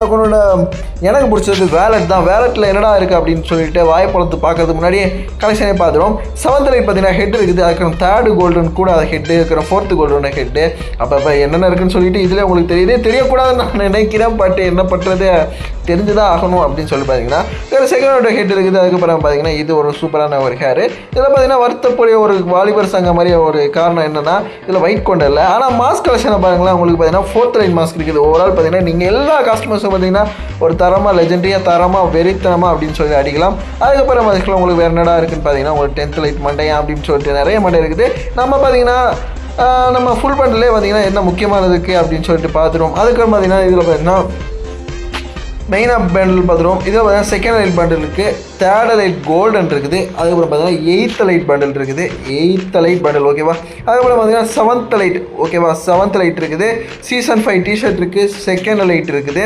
உன்னோட எனக்கு பிடிச்சது வேலட் தான். வேலட்டில் என்னடா இருக்குது அப்படின்னு சொல்லிட்டு வாய்ப்பழத்து பார்க்கறதுக்கு முன்னாடியே கலெக்ஷனே பார்த்துருவோம். 7th லைட் பார்த்தீங்கன்னா ஹெட் இருக்குது, அதுக்கு 3rd கோல்டன் கூட அது ஹெட்டு இருக்கிற 4th கோல்டன் ஹெட்டு. அப்போ என்னென்ன இருக்குன்னு சொல்லிட்டு இதில் உங்களுக்கு தெரியுது, தெரியக்கூடாதுன்னு நான் நினைக்கிறேன். பட் என்ன பண்ணுறது, தெரிஞ்சுதான் ஆகணும் அப்படின்னு சொல்லி பார்த்தீங்கன்னா இதில் செகண்டோட ஹெட் இருக்குது. அதுக்கப்புறம் பார்த்தீங்கன்னா இது ஒரு சூப்பரான ஒரு ஹேரு. இதில் பார்த்தீங்கன்னா வருத்தக்கூடிய ஒரு வாலிபர் சங்க மாதிரி ஒரு காரணம் என்னென்னா இதில் ஒயிட் கொண்டு இல்லை. ஆனால் மாஸ்க் கலெக்ஷனை பாருங்களேன், உங்களுக்கு பார்த்தீங்கன்னா 4th லைட் மாஸ்க் இருக்குது. ஓவரால் பார்த்தீங்கன்னா நீங்கள் எல்லா கஸ்டமர்ஸும் பார்த்தீங்கன்னா ஒரு தரமாக லெஜெண்டரியாக தரமாக வெறித்தனமாக அப்படின்னு சொல்லி அடிக்கலாம். அதுக்கப்புறம் அதுக்குள்ள உங்களுக்கு வேறு என்னடா இருக்குன்னு பார்த்தீங்கன்னா உங்களுக்கு 10th லைட் மண்டையா அப்படின்னு சொல்லிட்டு நிறைய மண்டை இருக்குது. நம்ம பார்த்தீங்கன்னா நம்ம ஃபுல் பண்டிலே பார்த்தீங்கன்னா என்ன முக்கியமானதுக்கு அப்படின்னு சொல்லிட்டு பார்த்துருவோம். அதுக்கப்புறம் பார்த்தீங்கன்னா இதில் பார்த்தீங்கன்னா மெயினாக பண்டில் பார்த்துருவோம். இதில் பார்த்தீங்கன்னா 2nd லைட் பண்டில் இருக்குது, 3rd லைட் கோல்டன் இருக்குது, அதுக்கப்புறம் பார்த்தீங்கன்னா 8th லைட் பண்டில் இருக்குது, 8th லைட் பண்டில் ஓகேவா. அதுக்கப்புறம் பார்த்தீங்கன்னா 7th லைட் ஓகேவா, 7th லைட் இருக்குது, சீசன் 5 டிஷர்ட் இருக்குது, 2nd லைட் இருக்குது.